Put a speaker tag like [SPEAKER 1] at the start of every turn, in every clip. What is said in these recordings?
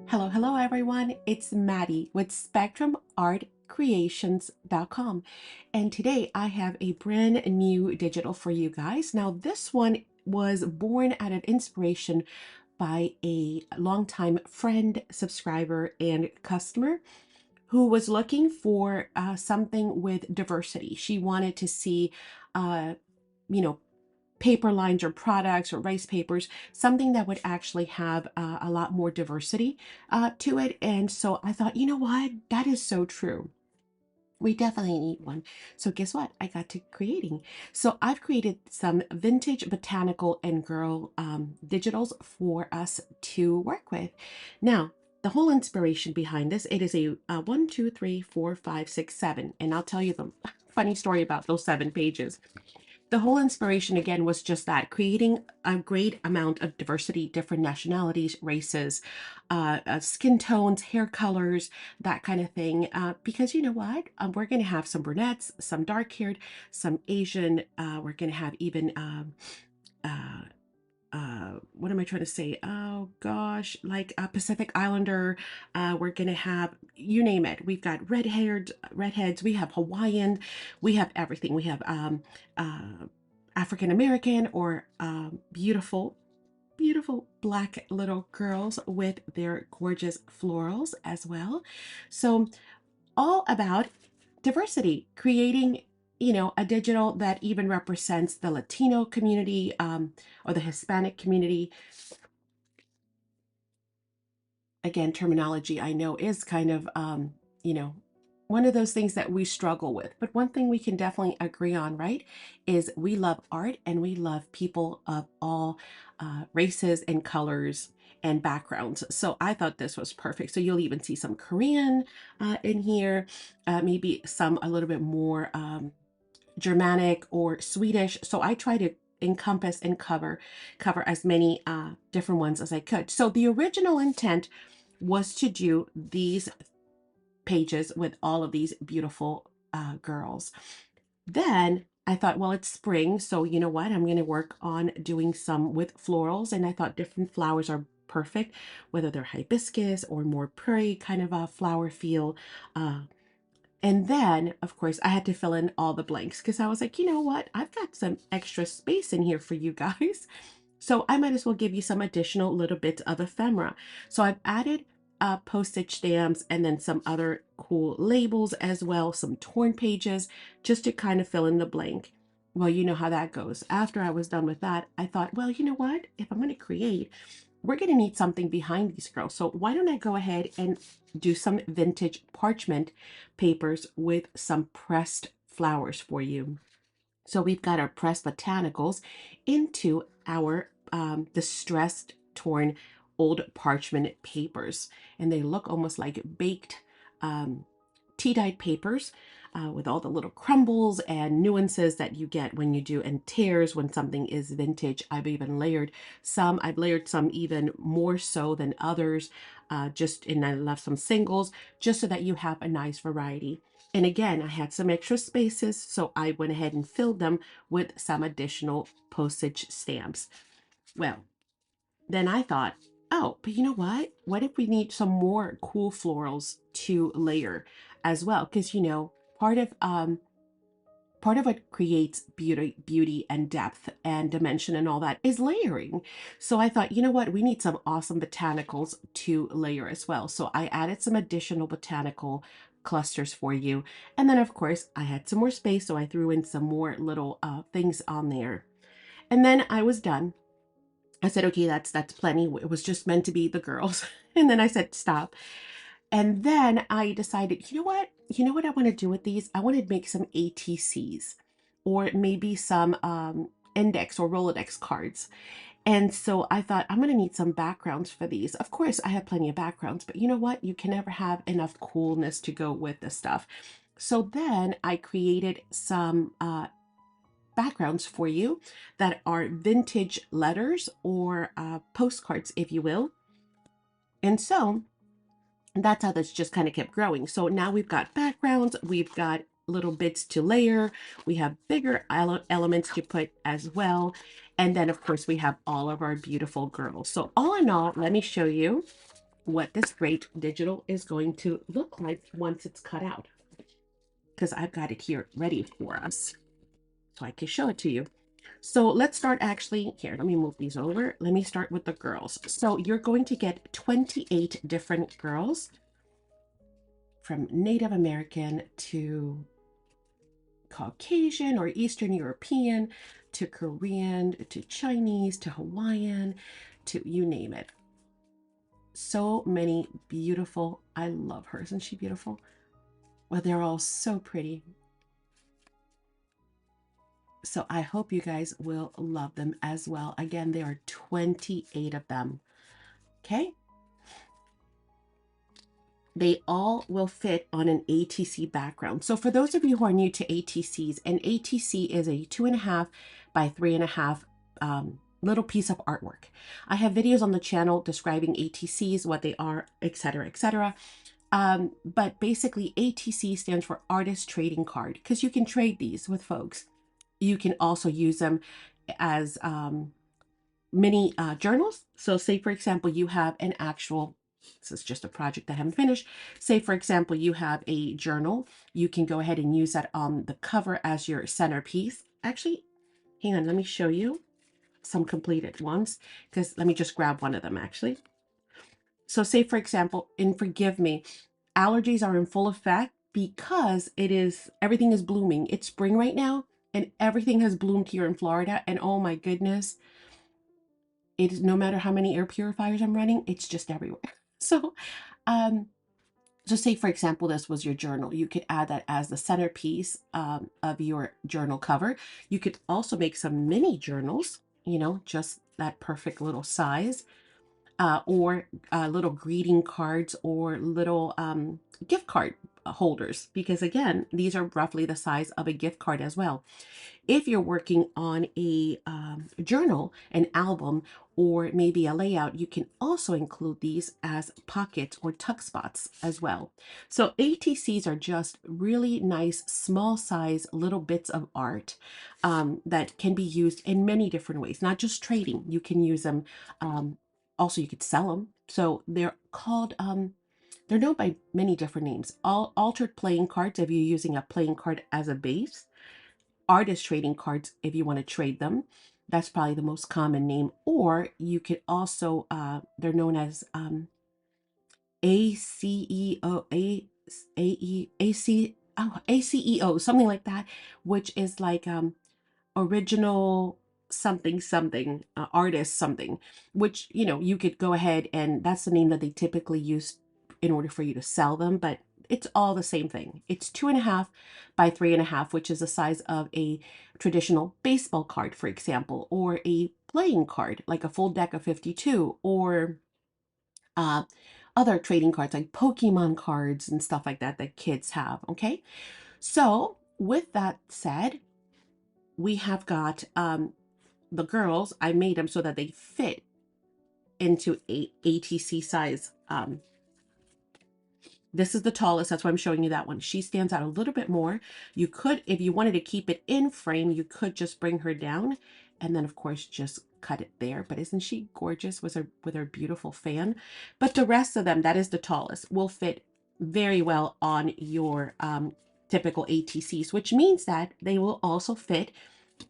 [SPEAKER 1] Hello everyone. It's Maddie with SpectrumArtCreations.com. And today I have a brand new digital for you guys. Now, this one was born out of inspiration by a longtime friend, subscriber, and customer who was looking for something with diversity. She wanted to see, uh, you know, paper lines or products or rice papers, something that would actually have a lot more diversity to it. And so I thought, you know what? That is so true. We definitely need one. So guess what? I got to creating. So I've created some vintage botanical and girl digitals for us to work with. Now, the whole inspiration behind this, it is a 1, 2, 3, 4, 5, 6, 7. And I'll tell you the funny story about those 7 pages. The whole inspiration again was just that, creating a great amount of diversity, different nationalities, races, skin tones, hair colors, that kind of thing. Because you know what, we're going to have some brunettes, some dark haired, some Asian. We're going to have even uh, what am I trying to say? Oh gosh, like a Pacific Islander. We're gonna have, you name it. We've got redheads. We have Hawaiian. We have everything. We have African American or beautiful black little girls with their gorgeous florals as well. So all about diversity, creating, a digital that even represents the Latino community, or the Hispanic community. Again, terminology I know is kind of, you know, one of those things that we struggle with. But one thing we can definitely agree on, right, is we love art and we love people of all races and colors and backgrounds. So I thought this was perfect. So you'll even see some Korean in here, maybe some a little bit more Germanic or Swedish. So I try to encompass and cover as many different ones as I could. So the original intent was to do these pages with all of these beautiful girls. Then I thought, well, it's spring, so you know what? I'm going to work on doing some with florals, and I thought different flowers are perfect, whether they're hibiscus or more prairie kind of a flower feel. Uh, and then, of course, I had to fill in all the blanks because I was like, you know what? I've got some extra space in here for you guys. So I might as well give you some additional little bits of ephemera. So I've added postage stamps and then some other cool labels as well, some torn pages, just to kind of fill in the blank. Well, you know how that goes. After I was done with that, I thought, well, you know what? If I'm going to create, we're going to need something behind these girls. So why don't I go ahead and do some vintage parchment papers with some pressed flowers for you. So we've got our pressed botanicals into our distressed, torn, old parchment papers. And they look almost like baked tea-dyed papers with all the little crumbles and nuances that you get when you do, and tears when something is vintage. I've layered some even more so than others, and I left some singles just so that you have a nice variety. And again, I had some extra spaces, so I went ahead and filled them with some additional postage stamps. Well, then I thought, oh, but you know what? What if we need some more cool florals to layer as well? Because part of what creates beauty and depth and dimension and all that is layering. So I thought, you know what? We need some awesome botanicals to layer as well. So I added some additional botanical clusters for you. And then of course I had some more space, so I threw in some more little things on there. And then I was done. I said, okay, that's plenty. It was just meant to be the girls. And then I said, stop. And then I decided, you know what? You know what I want to do with these? I want to make some ATCs or maybe some index or Rolodex cards. And so I thought I'm going to need some backgrounds for these. Of course, I have plenty of backgrounds, but you know what? You can never have enough coolness to go with the stuff. So then I created some backgrounds for you that are vintage letters or postcards, if you will. And so that's how this just kind of kept growing. So now we've got backgrounds, we've got little bits to layer, we have bigger elements to put as well. And then of course we have all of our beautiful girls. So all in all, let me show you. what this great digital is going to look like once it's cut out, because I've got it here ready for us so I can show it to you. So let's start actually here. Let me move these over. Let me start with the girls. So you're going to get 28 different girls, from Native American to Caucasian or Eastern European to Korean to Chinese to Hawaiian to you name it. So many beautiful. I love her. Isn't she beautiful? Well, they're all so pretty. So I hope you guys will love them as well. Again, there are 28 of them. Okay. They all will fit on an ATC background. So for those of you who are new to ATCs, an ATC is a 2.5 by 3.5 little piece of artwork. I have videos on the channel describing ATCs, what they are, etc., etc. But basically ATC stands for Artist Trading Card, because you can trade these with folks. You can also use them as mini journals. So say, for example, you have an actual, this is just a project I haven't finished. Say, for example, you have a journal. You can go ahead and use that on the cover as your centerpiece. Actually, hang on, let me show you some completed ones, because let me just grab one of them actually. So say, for example, and forgive me, allergies are in full effect because everything is blooming. It's spring right now and everything has bloomed here in Florida. And oh my goodness, it is, no matter how many air purifiers I'm running, it's just everywhere. So, just say, for example, this was your journal. You could add that as the centerpiece of your journal cover. You could also make some mini journals, just that perfect little size, or little greeting cards or little gift card holders, because again, these are roughly the size of a gift card as well. If you're working on a journal, an album, or maybe a layout, you can also include these as pockets or tuck spots as well. So ATCs are just really nice, small size little bits of art that can be used in many different ways, not just trading. You can use them. Also, you could sell them. So they're called, they're known by many different names. Altered playing cards if you're using a playing card as a base. Artist trading cards if you want to trade them. That's probably the most common name. Or you could also, they're known as ACEO, ACEO, something like that, which is like original something something, artist something, which you could go ahead and that's the name that they typically use in order for you to sell them, but it's all the same thing. It's 2.5 by 3.5, which is the size of a traditional baseball card, for example, or a playing card like a full deck of 52, or uh, other trading cards like Pokemon cards and stuff like that that kids have. Okay, so with that said, we have got the girls. I made them so that they fit into a ATC size. This is the tallest, that's why I'm showing you that one. She stands out a little bit more. You could, if you wanted to keep it in frame, you could just bring her down and then of course just cut it there. But isn't she gorgeous with her beautiful fan? But the rest of them, that is the tallest, will fit very well on your typical ATCs, which means that they will also fit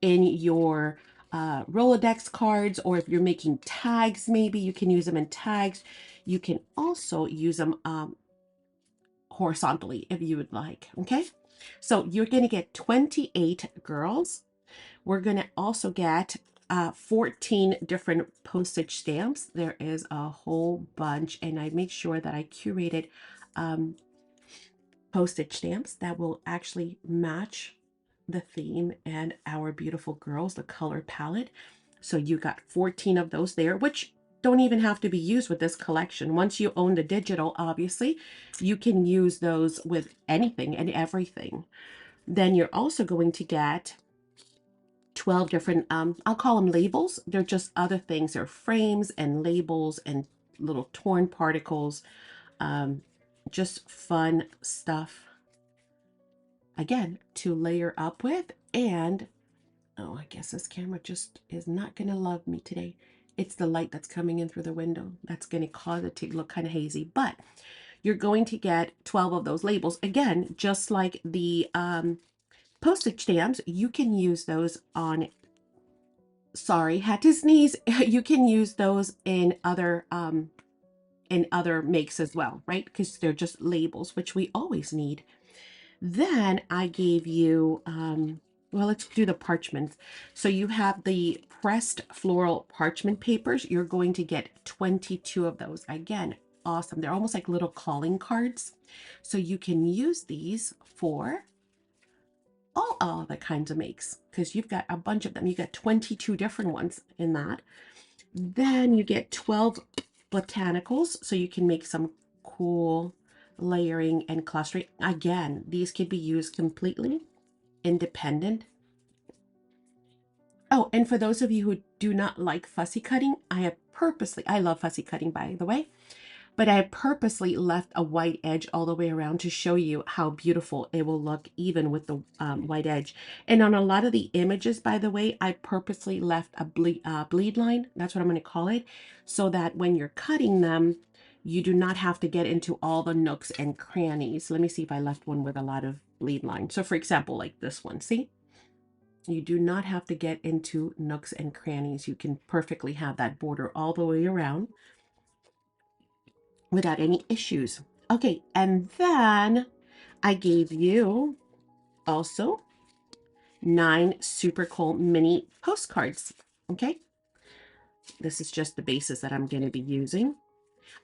[SPEAKER 1] in your Rolodex cards, or if you're making tags, maybe you can use them in tags. You can also use them horizontally if you would like. Okay, so you're going to get 28 girls. We're going to also get 14 different postage stamps. There is a whole bunch, and I make sure that I curated postage stamps that will actually match the theme and our beautiful girls, the color palette. So you got 14 of those there, which don't even have to be used with this collection. Once you own the digital, obviously, you can use those with anything and everything. Then you're also going to get 12 different, I'll call them labels. They're just other things. They're frames and labels and little torn particles. Just fun stuff, again, to layer up with. And oh, I guess this camera just is not gonna love me today. It's the light that's coming in through the window that's going to cause it to look kind of hazy. But you're going to get 12 of those labels. Again, just like the postage stamps, you can use those on, sorry, had to sneeze. You can use those in other makes as well, right? Because they're just labels, which we always need. Then I gave you, well, let's do the parchments. So you have the pressed floral parchment papers. You're going to get 22 of those. Again, awesome. They're almost like little calling cards. So you can use these for all the kinds of makes, because you've got a bunch of them. You got 22 different ones in that. Then you get 12 botanicals, so you can make some cool layering and clustering. Again, these could be used completely independent. Oh, and for those of you who do not like fussy cutting, I love fussy cutting, by the way, but I purposely left a white edge all the way around to show you how beautiful it will look even with the white edge. And on a lot of the images, by the way, I purposely left a bleed line, that's what I'm going to call it, so that when you're cutting them, you do not have to get into all the nooks and crannies. Let me see if I left one with a lot of bleed line. So for example, like this one, see? You do not have to get into nooks and crannies. You can perfectly have that border all the way around without any issues. Okay, and then I gave you also 9 super cool mini postcards. Okay, this is just the bases that I'm going to be using.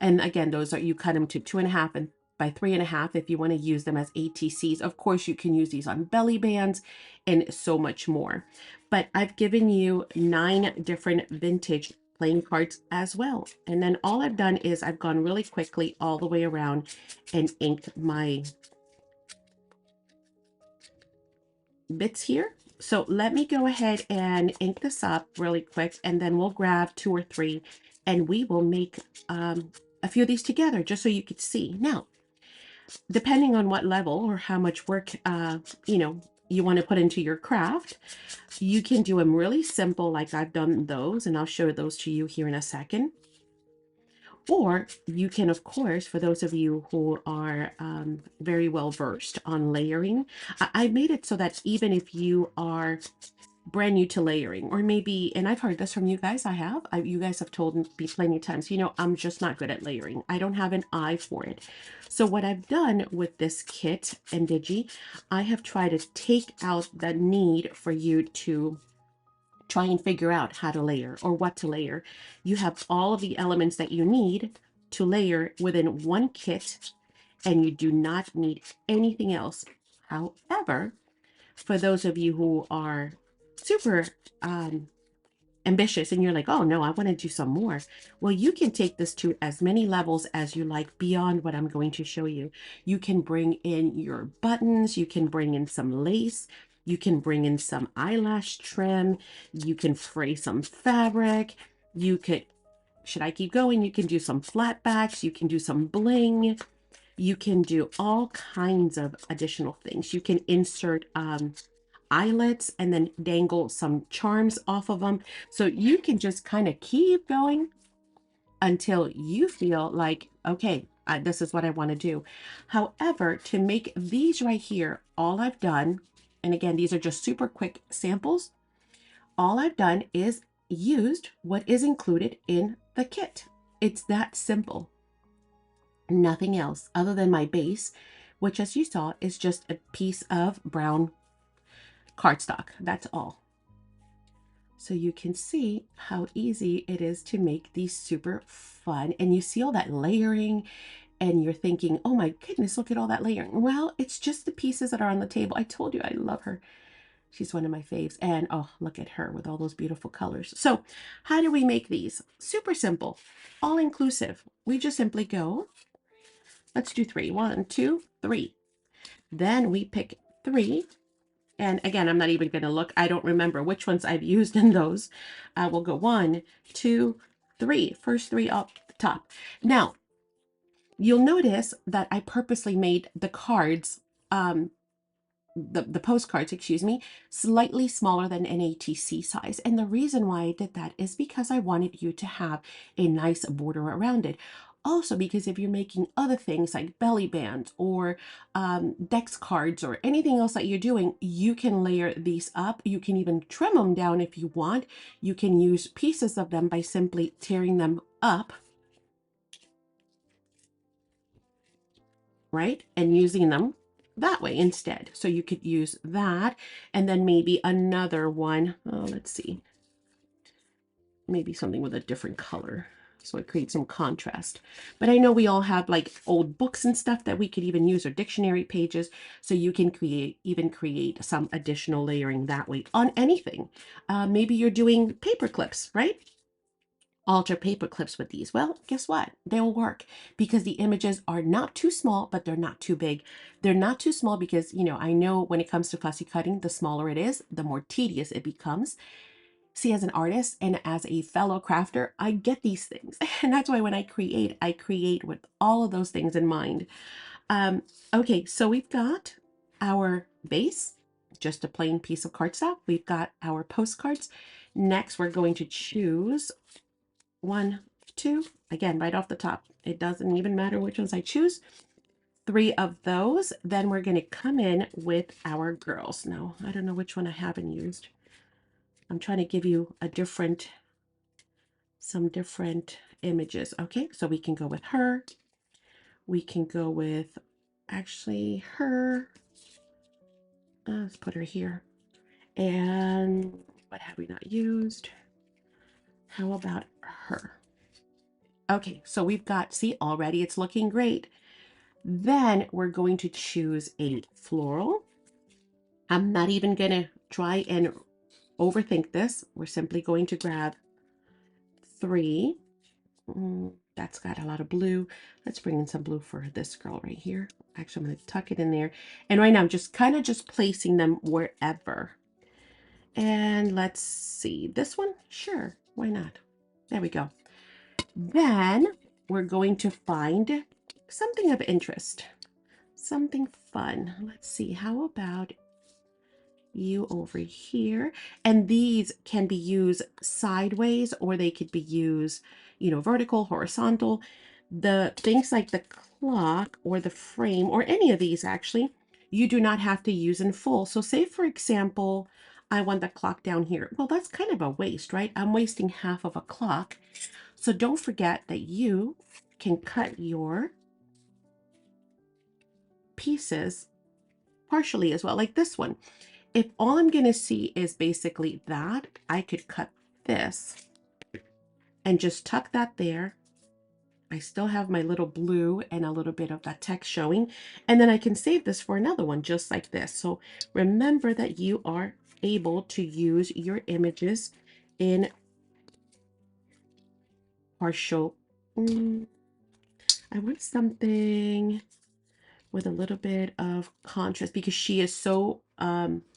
[SPEAKER 1] And again, those are, you cut them to 2.5 and by 3.5 if you want to use them as ATCs. Of course, you can use these on belly bands and so much more. But I've given you 9 different vintage playing cards as well. And then all I've done is I've gone really quickly all the way around and inked my bits here. So let me go ahead and ink this up really quick, and then we'll grab 2 or 3 and we will make a few of these together just so you could see. Now, depending on what level or how much work you want to put into your craft, you can do them really simple like I've done those, and I'll show those to you here in a second. Or you can, of course, for those of you who are very well versed on layering, I made it so that even if you are brand new to layering, or maybe, and I've heard this from you guys, you guys have told me plenty of times, I'm just not good at layering. I don't have an eye for it. So what I've done with this kit and Digi, I have tried to take out the need for you to try and figure out how to layer or what to layer. You have all of the elements that you need to layer within one kit, and you do not need anything else. However, for those of you who are super ambitious and you're like, oh no, I want to do some more, well, you can take this to as many levels as you like beyond what I'm going to show you. You can bring in your buttons, you can bring in some lace, you can bring in some eyelash trim, you can fray some fabric, you could, should I keep going, you can do some flat backs, you can do some bling, you can do all kinds of additional things. You can insert eyelets and then dangle some charms off of them. So you can just kind of keep going until you feel like, okay, this is what I want to do. However, to make these right here, all I've done, and again, these are just super quick samples, all I've done is used what is included in the kit. It's that simple. Nothing else other than my base, which, as you saw, is just a piece of brown cardstock. That's all. So you can see how easy it is to make these super fun. And you see all that layering and you're thinking, oh my goodness, look at all that layering. Well, it's just the pieces that are on the table. I told you I love her. She's one of my faves. And oh, look at her with all those beautiful colors. So how do we make these? Super simple, all inclusive. We just simply go, let's do 3. 1, 2, 3. Then we pick 3. And again, I'm not even going to look. I don't remember which ones I've used in those. We'll go 1, 2, 3. First 3 up the top. Now, you'll notice that I purposely made the cards the postcards, excuse me, slightly smaller than an ATC size. And the reason why I did that is because I wanted you to have a nice border around it. Also, because if you're making other things like belly bands or dex cards or anything else that you're doing, you can layer these up. You can even trim them down if you want. You can use pieces of them by simply tearing them up, right? And using them that way instead. So you could use that, and then maybe another one. Oh, let's see. Maybe something with a different color, so it creates some contrast. But I know we all have like old books and stuff that we could even use, or dictionary pages, so you can create some additional layering that way on anything. Maybe you're doing paper clips, right? Alter paper clips with these. Well, guess what? They'll work because the images are not too small, but they're not too big. They're not too small because, you know, I know when it comes to fussy cutting, the smaller it is, the more tedious it becomes. See, as an artist and as a fellow crafter, I get these things. And that's why when I create with all of those things in mind. Okay, so we've got our base, just a plain piece of cardstock. We've got our postcards. Next, we're going to choose 1, 2, again, right off the top. It doesn't even matter which ones I choose. 3 of those. Then we're going to come in with our girls. Now, I don't know which one I haven't used. I'm trying to give you some different images. Okay, so we can go with her. We can go with actually her. Let's put her here. And what have we not used? How about her? Okay, so we've got, see, already it's looking great. Then we're going to choose a floral. I'm not even going to try and overthink this. We're simply going to grab 3. That's got a lot of blue. Let's bring in some blue for this girl right here. Actually, I'm going to tuck it in there. And right now, I'm just kind of just placing them wherever. And let's see. This one? Sure. Why not? There we go. Then we're going to find something of interest. Something fun. Let's see. How about you over here? And these can be used sideways, or they could be used, you know, vertical, horizontal. The things like the clock or the frame or any of these, actually, you do not have to use in full. So say, for example, I want the clock down here. Well, that's kind of a waste, right? I'm wasting half of a clock. So don't forget that you can cut your pieces partially as well, like this one. If all I'm going to see is basically that, I could cut this and just tuck that there. I still have my little blue and a little bit of that text showing. And then I can save this for another one just like this. So remember that you are able to use your images in partial. I want something with a little bit of contrast because she is so,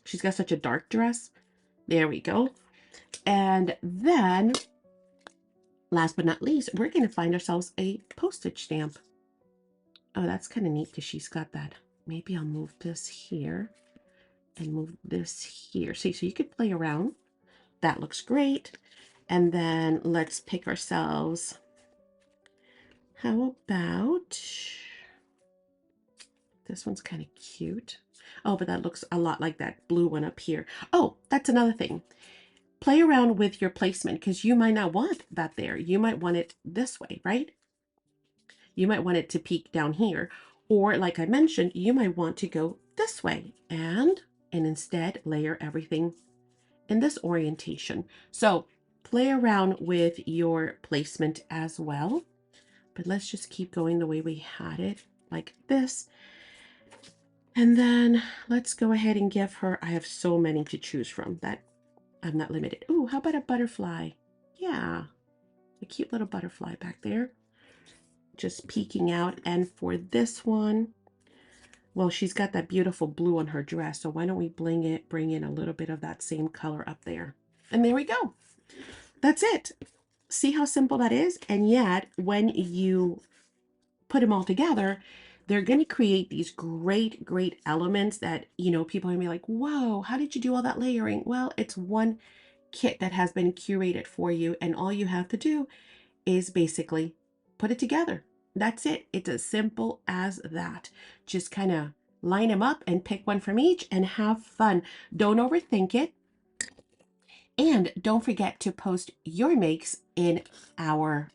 [SPEAKER 1] she's got such a dark dress. There we go. And then last but not least, we're going to find ourselves a postage stamp. Oh, that's kind of neat because she's got that. Maybe I'll move this here and move this here. See, so you could play around. That looks great. And then let's pick ourselves. How about this one's kind of cute. Oh, but that looks a lot like that blue one up here. Oh, that's another thing. Play around with your placement because you might not want that there. You might want it this way, right? You might want it to peek down here. Or like I mentioned, you might want to go this way and instead layer everything in this orientation. So play around with your placement as well. But let's just keep going the way we had it, like this. And then let's go ahead and give her, I have so many to choose from that I'm not limited. Ooh, how about a butterfly? Yeah, a cute little butterfly back there, just peeking out. And for this one, well, she's got that beautiful blue on her dress. So why don't we bring in a little bit of that same color up there. And there we go. That's it. See how simple that is? And yet when you put them all together, they're going to create these great, great elements that, people are going to be like, whoa, how did you do all that layering? Well, it's one kit that has been curated for you, and all you have to do is basically put it together. That's it. It's as simple as that. Just kind of line them up and pick one from each and have fun. Don't overthink it. And don't forget to post your makes in our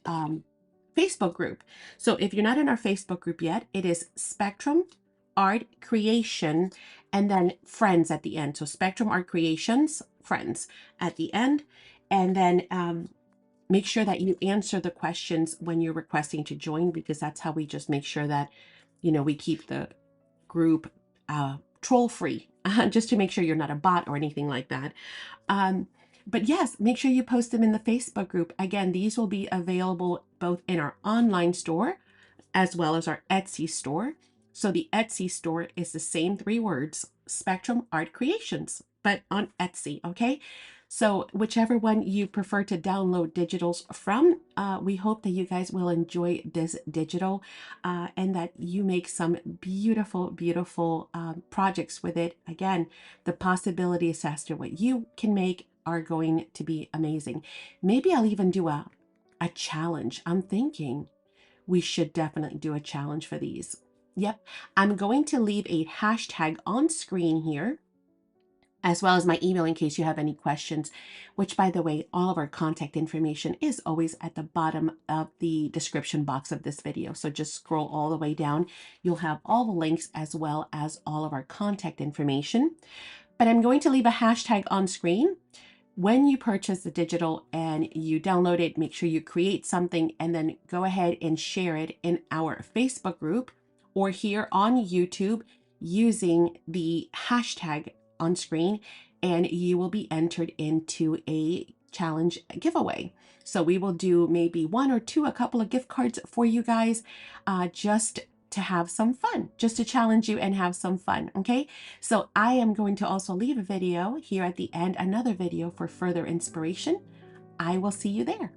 [SPEAKER 1] Facebook group. So if you're not in our Facebook group yet, it is Spectrum Art Creation and then Friends at the end. So Spectrum Art Creations, Friends at the end. And then make sure that you answer the questions when you're requesting to join, because that's how we just make sure that, we keep the group troll free, just to make sure you're not a bot or anything like that. But yes, make sure you post them in the Facebook group. Again, these will be available both in our online store as well as our Etsy store. So the Etsy store is the same 3 words, Spectrum Art Creations, but on Etsy, okay? So whichever one you prefer to download digitals from, we hope that you guys will enjoy this digital and that you make some beautiful, beautiful projects with it. Again, the possibilities as to what you can make are going to be amazing. Maybe I'll even do a challenge. I'm thinking we should definitely do a challenge for these. Yep, I'm going to leave a hashtag on screen here, as well as my email in case you have any questions, which, by the way, all of our contact information is always at the bottom of the description box of this video. So just scroll all the way down. You'll have all the links as well as all of our contact information. But I'm going to leave a hashtag on screen. When you purchase the digital and you download it, make sure you create something and then go ahead and share it in our Facebook group or here on YouTube using the hashtag on screen, and you will be entered into a challenge giveaway. So we will do maybe 1 or 2, a couple of gift cards for you guys, just to have some fun, just to challenge you and have some fun. Okay, so I am going to also leave a video here at the end, another video for further inspiration. I will see you there.